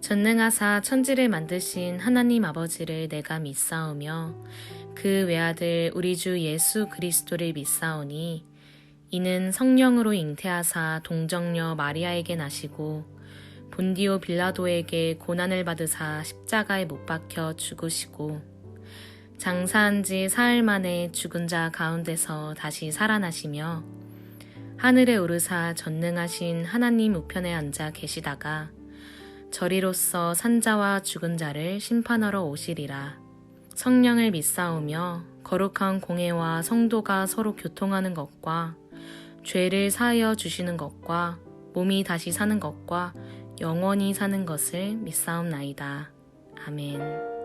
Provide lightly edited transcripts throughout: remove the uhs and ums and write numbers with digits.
전능하사 천지를 만드신 하나님 아버지를 내가 믿사오며 그 외아들 우리 주 예수 그리스도를 믿사오니 이는 성령으로 잉태하사 동정녀 마리아에게 나시고 본디오 빌라도에게 고난을 받으사 십자가에 못 박혀 죽으시고 장사한 지 사흘 만에 죽은 자 가운데서 다시 살아나시며 하늘에 오르사 전능하신 하나님 우편에 앉아 계시다가 저리로서 산자와 죽은 자를 심판하러 오시리라. 성령을 믿사오며 거룩한 공회와 성도가 서로 교통하는 것과 죄를 사하여 주시는 것과 몸이 다시 사는 것과 영원히 사는 것을 믿사옵나이다. 아멘.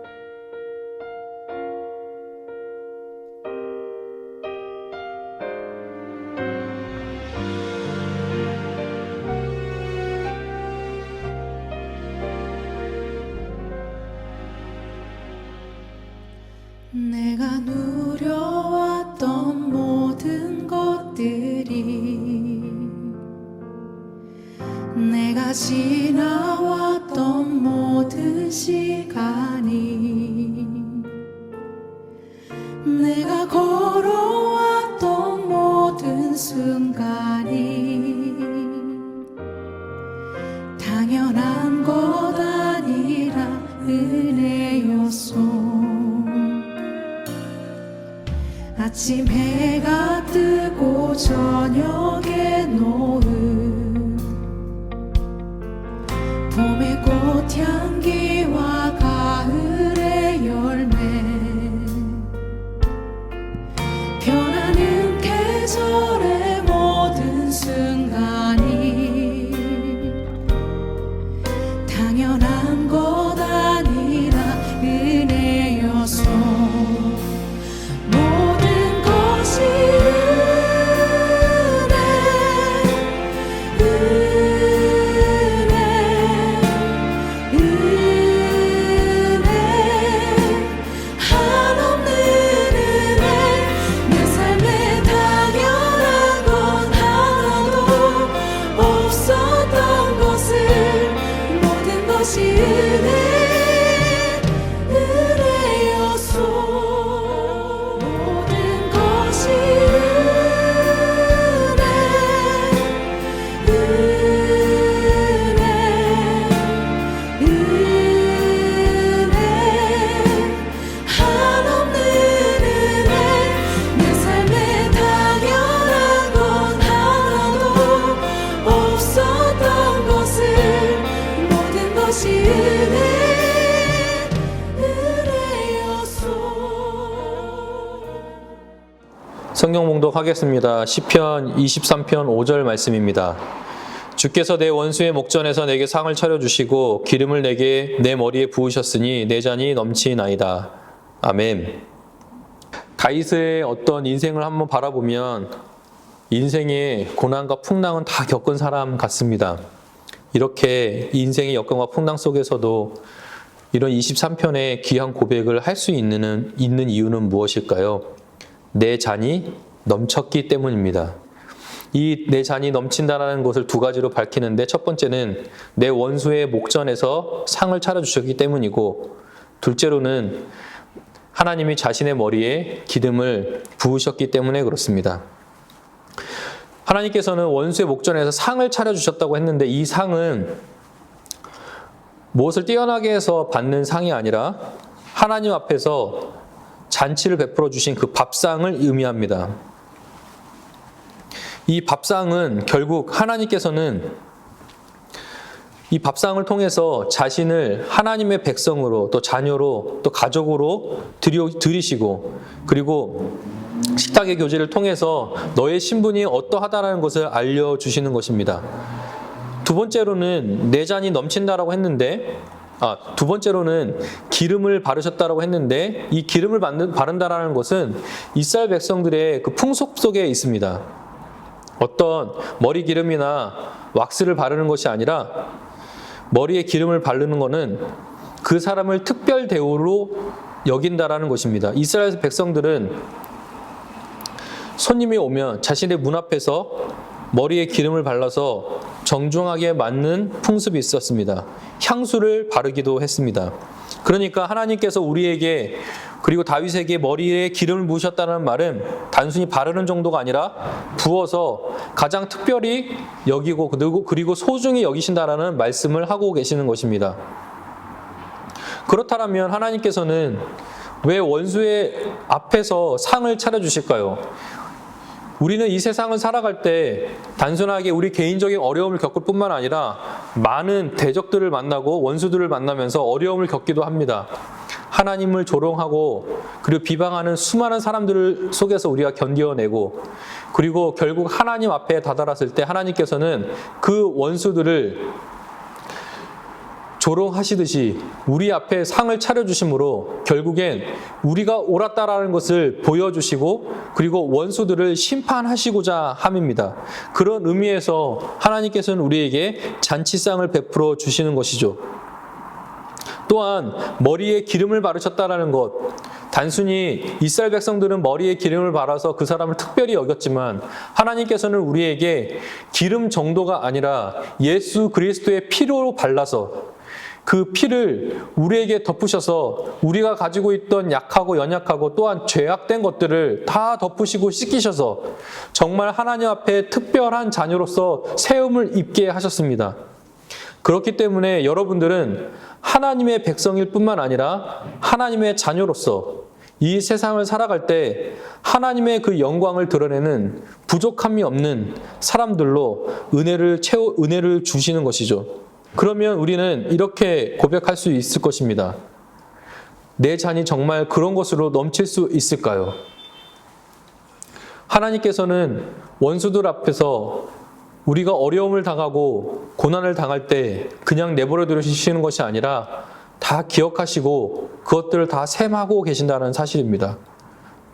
내가 누려왔던 모든 것들이 내가 지나왔던 모든 시간이 내가 걸어왔던 모든 순간이 당연한 것 아니라 은혜였소. 아침 해가 뜨고 저녁에 노을 봄의 꽃향기와 가을의 열매 변하는 계절의 모든 순간이 당연한 것 아니라 은혜였소. 성경 봉독하겠습니다. 시편 23편 5절 말씀입니다. 주께서 내 원수의 목전에서 내게 상을 차려주시고 기름을 내게 내 머리에 부으셨으니 내 잔이 넘치나이다. 아멘. 다윗의 어떤 인생을 한번 바라보면 인생의 고난과 풍랑은 다 겪은 사람 같습니다. 이렇게 인생의 역경과 풍랑 속에서도 이런 23편의 귀한 고백을 할 수 있는 이유는 무엇일까요? 내 잔이 넘쳤기 때문입니다. 이 내 잔이 넘친다는 것을 두 가지로 밝히는데, 첫 번째는 내 원수의 목전에서 상을 차려주셨기 때문이고, 둘째로는 하나님이 자신의 머리에 기름을 부으셨기 때문에 그렇습니다. 하나님께서는 원수의 목전에서 상을 차려주셨다고 했는데, 이 상은 무엇을 뛰어나게 해서 받는 상이 아니라 하나님 앞에서 잔치를 베풀어 주신 그 밥상을 의미합니다. 이 밥상은 결국 하나님께서는 이 밥상을 통해서 자신을 하나님의 백성으로, 또 자녀로, 또 가족으로 들이시고, 그리고 식탁의 교제를 통해서 너의 신분이 어떠하다라는 것을 알려주시는 것입니다. 두 번째로는 내 잔이 넘친다라고 했는데, 두 번째로는 기름을 바르셨다라고 했는데, 이 기름을 바른다라는 것은 이스라엘 백성들의 그 풍속 속에 있습니다. 어떤 머리 기름이나 왁스를 바르는 것이 아니라 머리에 기름을 바르는 것은 그 사람을 특별 대우로 여긴다라는 것입니다. 이스라엘 백성들은 손님이 오면 자신의 문 앞에서 머리에 기름을 발라서 정중하게 맞는 풍습이 있었습니다. 향수를 바르기도 했습니다. 그러니까 하나님께서 우리에게 그리고 다윗에게 머리에 기름을 부으셨다는 말은 단순히 바르는 정도가 아니라 부어서 가장 특별히 여기고 그리고 소중히 여기신다라는 말씀을 하고 계시는 것입니다. 그렇다면 하나님께서는 왜 원수의 앞에서 상을 차려주실까요? 우리는 이 세상을 살아갈 때 단순하게 우리 개인적인 어려움을 겪을 뿐만 아니라 많은 대적들을 만나고 원수들을 만나면서 어려움을 겪기도 합니다. 하나님을 조롱하고 그리고 비방하는 수많은 사람들 속에서 우리가 견뎌내고 그리고 결국 하나님 앞에 다다랐을 때 하나님께서는 그 원수들을 조롱하시듯이 우리 앞에 상을 차려주심으로 결국엔 우리가 옳았다라는 것을 보여주시고 그리고 원수들을 심판하시고자 함입니다. 그런 의미에서 하나님께서는 우리에게 잔치상을 베풀어 주시는 것이죠. 또한 머리에 기름을 바르셨다라는 것, 단순히 이스라엘 백성들은 머리에 기름을 발라서 그 사람을 특별히 여겼지만 하나님께서는 우리에게 기름 정도가 아니라 예수 그리스도의 피로 발라서 그 피를 우리에게 덮으셔서 우리가 가지고 있던 약하고 연약하고 또한 죄악된 것들을 다 덮으시고 씻기셔서 정말 하나님 앞에 특별한 자녀로서 세움을 입게 하셨습니다. 그렇기 때문에 여러분들은 하나님의 백성일 뿐만 아니라 하나님의 자녀로서 이 세상을 살아갈 때 하나님의 그 영광을 드러내는 부족함이 없는 사람들로 은혜를 주시는 것이죠. 그러면 우리는 이렇게 고백할 수 있을 것입니다. 내 잔이 정말 그런 것으로 넘칠 수 있을까요? 하나님께서는 원수들 앞에서 우리가 어려움을 당하고 고난을 당할 때 그냥 내버려 두시는 것이 아니라 다 기억하시고 그것들을 다 셈하고 계신다는 사실입니다.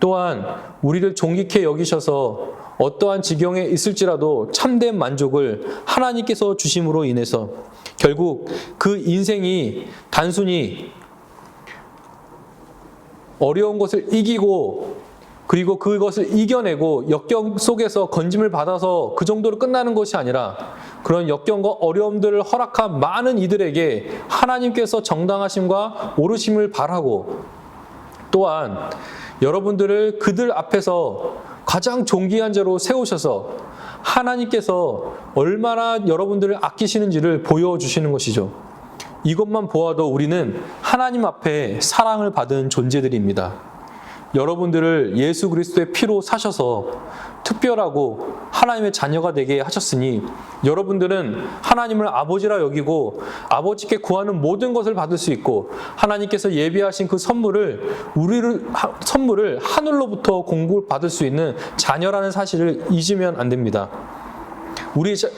또한 우리를 존귀케 여기셔서 어떠한 지경에 있을지라도 참된 만족을 하나님께서 주심으로 인해서 결국 그 인생이 단순히 어려운 것을 이기고 그리고 그것을 이겨내고 역경 속에서 건짐을 받아서 그 정도로 끝나는 것이 아니라 그런 역경과 어려움들을 허락한 많은 이들에게 하나님께서 정당하심과 오르심을 바라고 또한 여러분들을 그들 앞에서 가장 존귀한 자로 세우셔서 하나님께서 얼마나 여러분들을 아끼시는지를 보여주시는 것이죠. 이것만 보아도 우리는 하나님 앞에 사랑을 받은 존재들입니다. 여러분들을 예수 그리스도의 피로 사셔서 특별하고 하나님의 자녀가 되게 하셨으니 여러분들은 하나님을 아버지라 여기고 아버지께 구하는 모든 것을 받을 수 있고 하나님께서 예비하신 그 선물을 하늘로부터 공급받을 수 있는 자녀라는 사실을 잊으면 안 됩니다.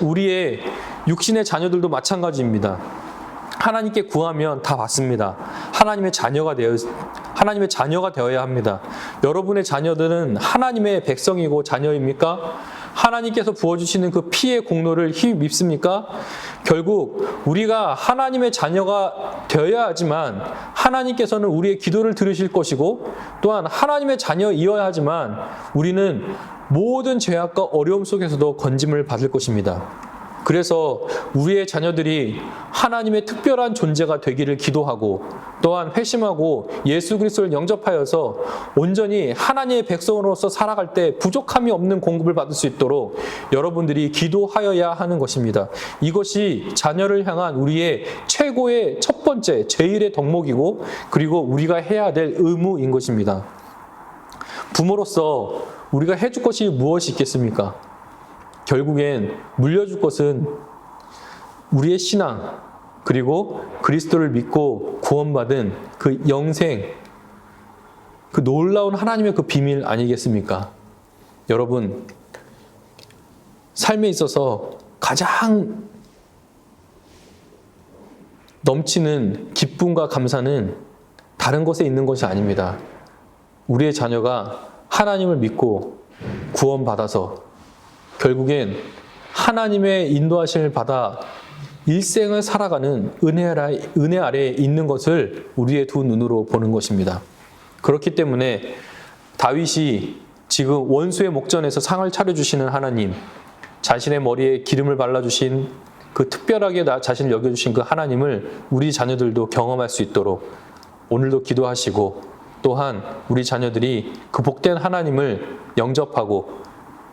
우리의 육신의 자녀들도 마찬가지입니다. 하나님께 구하면 다 받습니다. 하나님의 자녀가 되어야 합니다. 여러분의 자녀들은 하나님의 백성이고 자녀입니까? 하나님께서 부어주시는 그 피의 공로를 힘입습니까? 결국 우리가 하나님의 자녀가 되어야 하지만 하나님께서는 우리의 기도를 들으실 것이고 또한 하나님의 자녀이어야 하지만 우리는 모든 죄악과 어려움 속에서도 건짐을 받을 것입니다. 그래서 우리의 자녀들이 하나님의 특별한 존재가 되기를 기도하고 또한 회심하고 예수 그리스도를 영접하여서 온전히 하나님의 백성으로서 살아갈 때 부족함이 없는 공급을 받을 수 있도록 여러분들이 기도하여야 하는 것입니다. 이것이 자녀를 향한 우리의 최고의 첫 번째 제일의 덕목이고 그리고 우리가 해야 될 의무인 것입니다. 부모로서 우리가 해줄 것이 무엇이 있겠습니까? 결국엔 물려줄 것은 우리의 신앙 그리고 그리스도를 믿고 구원받은 그 영생 그 놀라운 하나님의 그 비밀 아니겠습니까? 여러분 삶에 있어서 가장 넘치는 기쁨과 감사는 다른 것에 있는 것이 아닙니다. 우리의 자녀가 하나님을 믿고 구원받아서 결국엔 하나님의 인도하심을 받아 일생을 살아가는 은혜 아래에 있는 것을 우리의 두 눈으로 보는 것입니다. 그렇기 때문에 다윗이 지금 원수의 목전에서 상을 차려주시는 하나님, 자신의 머리에 기름을 발라주신 그 특별하게 나 자신을 여겨주신 그 하나님을 우리 자녀들도 경험할 수 있도록 오늘도 기도하시고, 또한 우리 자녀들이 그 복된 하나님을 영접하고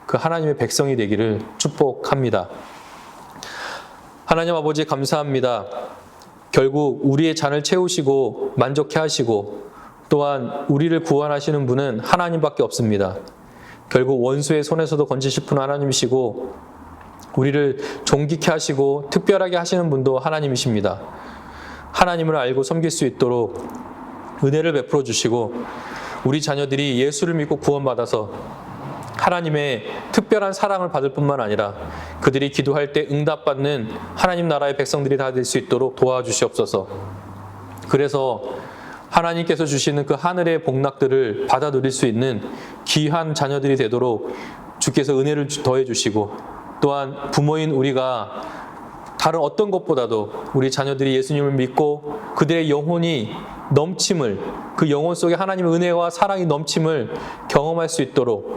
그 하나님의 백성이 되기를 축복합니다. 하나님 아버지 감사합니다. 결국 우리의 잔을 채우시고 만족해 하시고, 또한 우리를 구원하시는 분은 하나님밖에 없습니다. 결국 원수의 손에서도 건지실 분은 하나님이시고, 우리를 존귀케 하시고 특별하게 하시는 분도 하나님이십니다. 하나님을 알고 섬길 수 있도록 은혜를 베풀어 주시고, 우리 자녀들이 예수를 믿고 구원받아서 하나님의 특별한 사랑을 받을 뿐만 아니라 그들이 기도할 때 응답받는 하나님 나라의 백성들이 다 될 수 있도록 도와주시옵소서. 그래서 하나님께서 주시는 그 하늘의 복락들을 받아 누릴 수 있는 귀한 자녀들이 되도록 주께서 은혜를 더해 주시고, 또한 부모인 우리가 다른 어떤 것보다도 우리 자녀들이 예수님을 믿고 그들의 영혼이 넘침을, 그 영혼 속에 하나님의 은혜와 사랑이 넘침을 경험할 수 있도록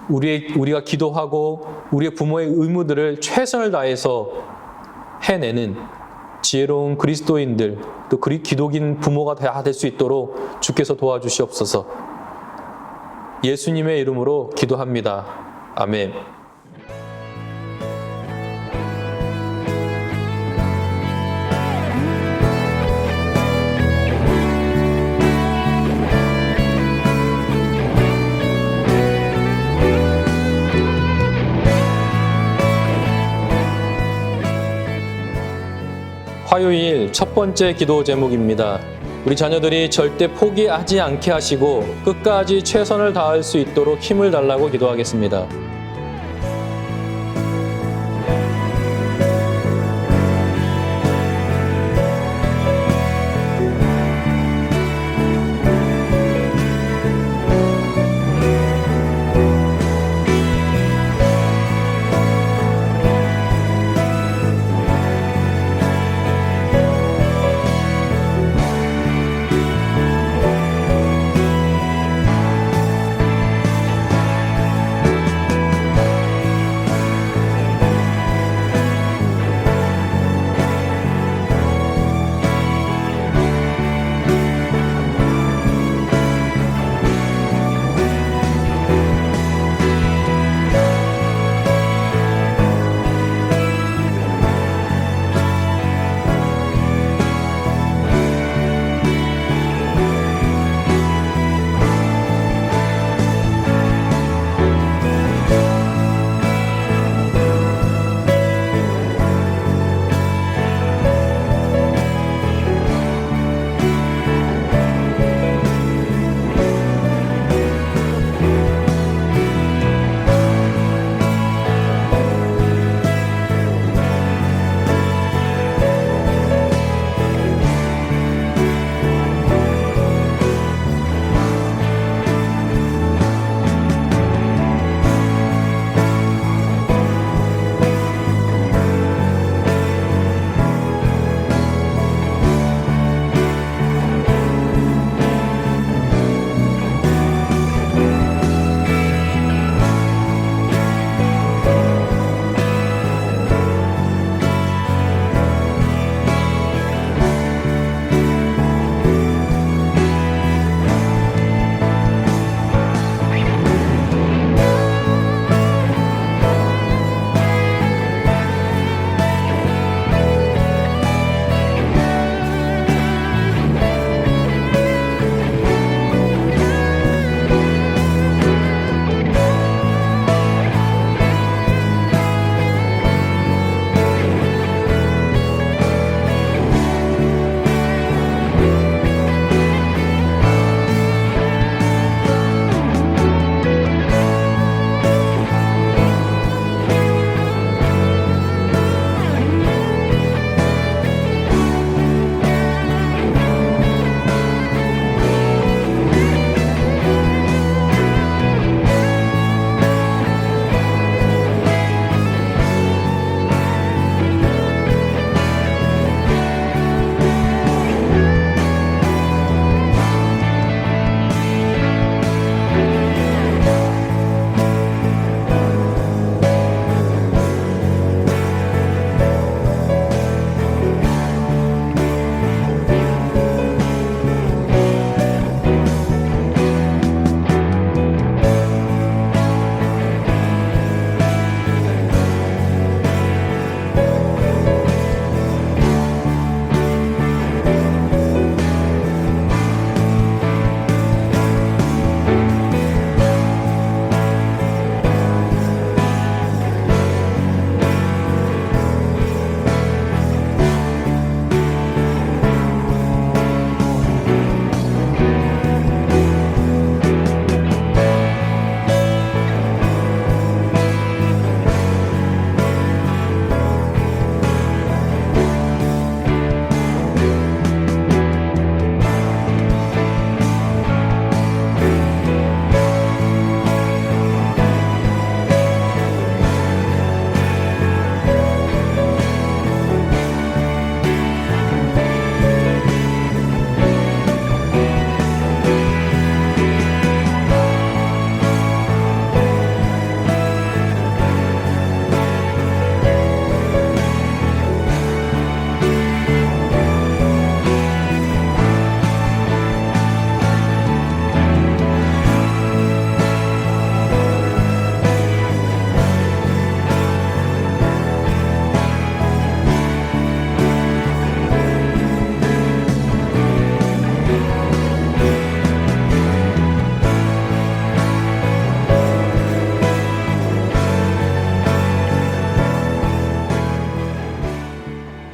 우리가 기도하고 우리의 부모의 의무들을 최선을 다해서 해내는 지혜로운 그리스도인들, 또 기독인 부모가 다 될 수 있도록 주께서 도와주시옵소서. 예수님의 이름으로 기도합니다. 아멘. 화요일 첫 번째 기도 제목입니다. 우리 자녀들이 절대 포기하지 않게 하시고 끝까지 최선을 다할 수 있도록 힘을 달라고 기도하겠습니다.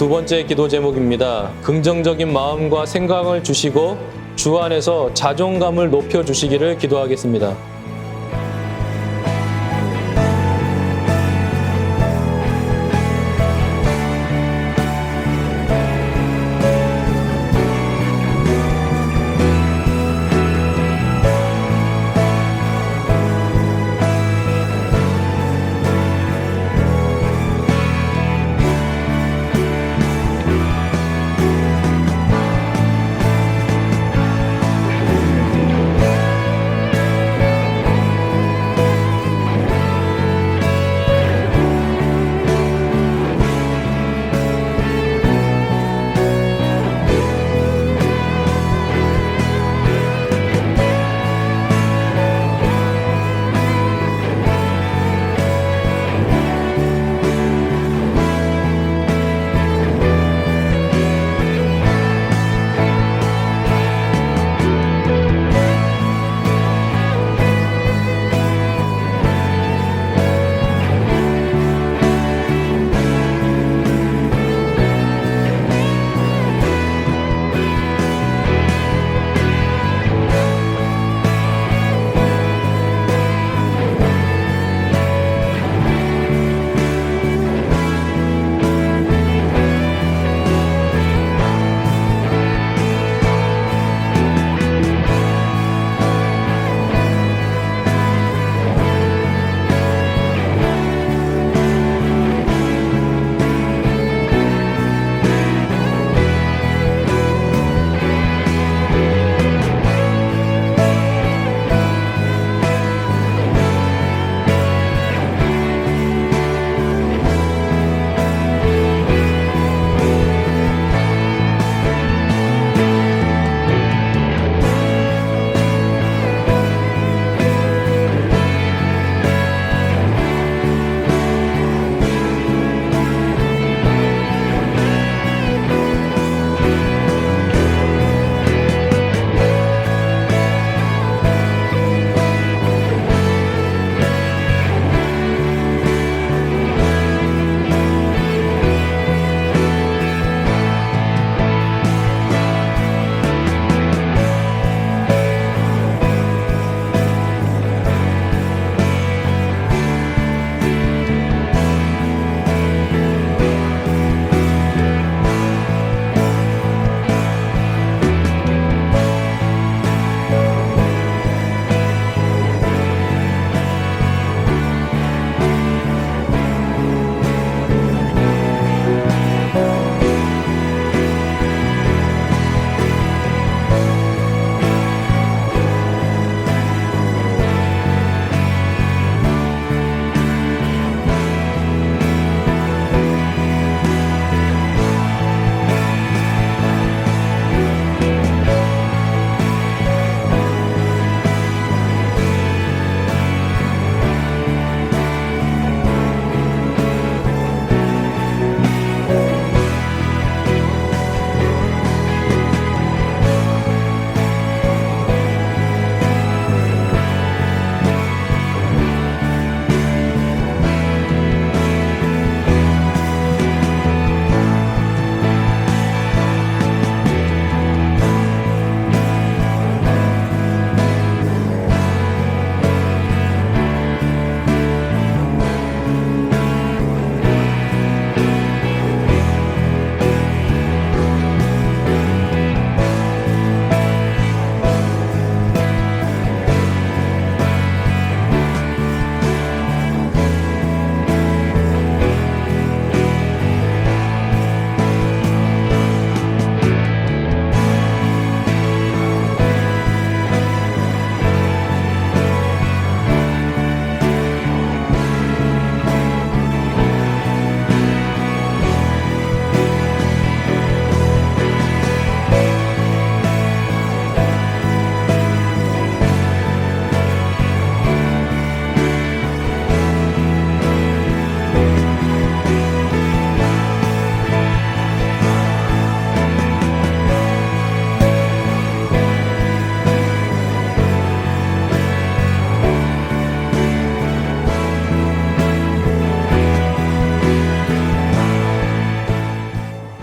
두 번째 기도 제목입니다. 긍정적인 마음과 생각을 주시고 주 안에서 자존감을 높여주시기를 기도하겠습니다.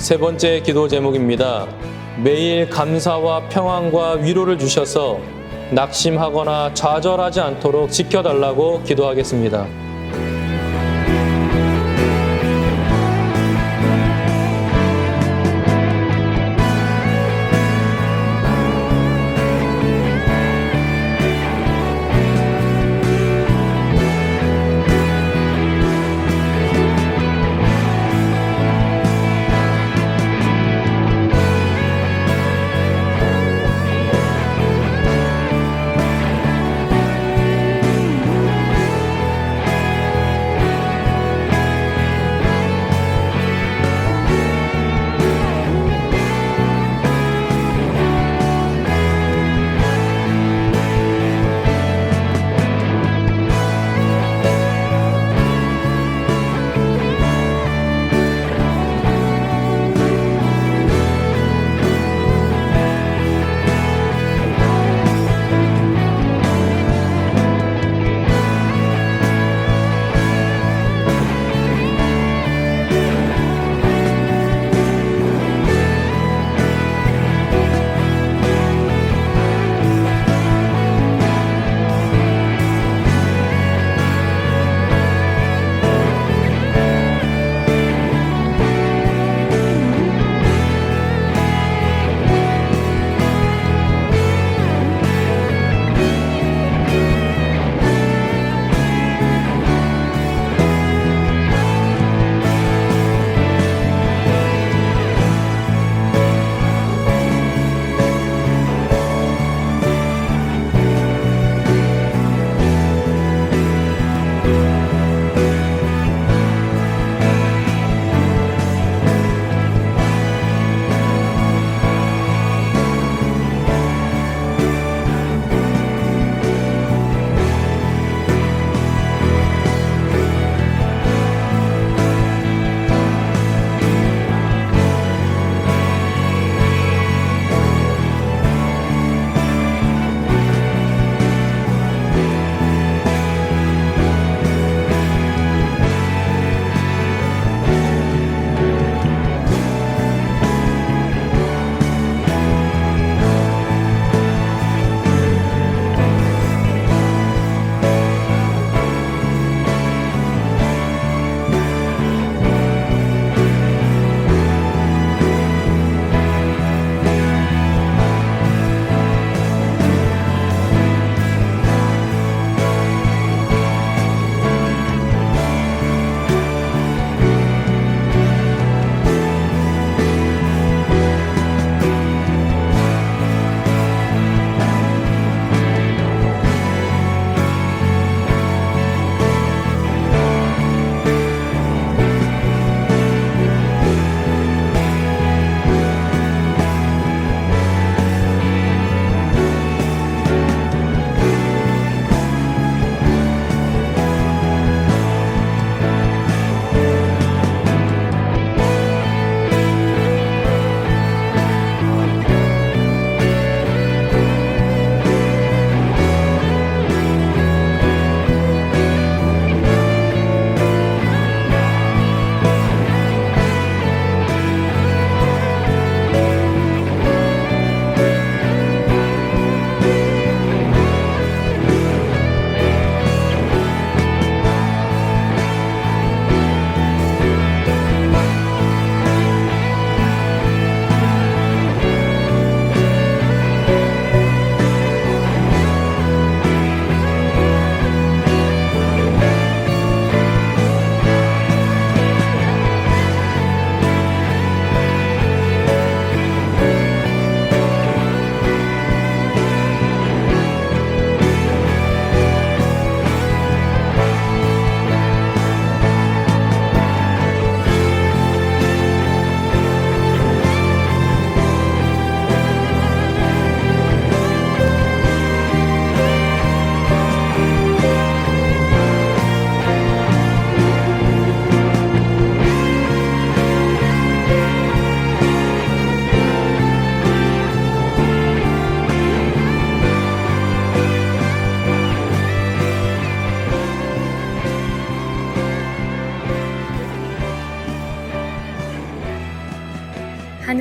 세 번째 기도 제목입니다. 매일 감사와 평안과 위로를 주셔서 낙심하거나 좌절하지 않도록 지켜달라고 기도하겠습니다.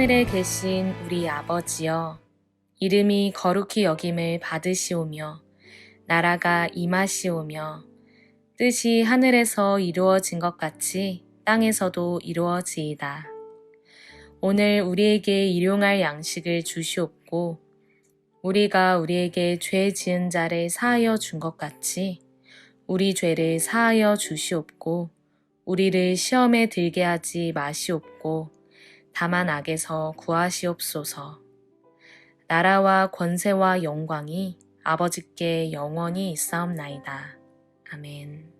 하늘에 계신 우리 아버지여, 이름이 거룩히 여김을 받으시오며 나라가 임하시오며 뜻이 하늘에서 이루어진 것 같이 땅에서도 이루어지이다. 오늘 우리에게 일용할 양식을 주시옵고 우리가 우리에게 죄 지은 자를 사하여 준 것 같이 우리 죄를 사하여 주시옵고 우리를 시험에 들게 하지 마시옵고 다만 악에서 구하시옵소서. 나라와 권세와 영광이 아버지께 영원히 있사옵나이다. 아멘.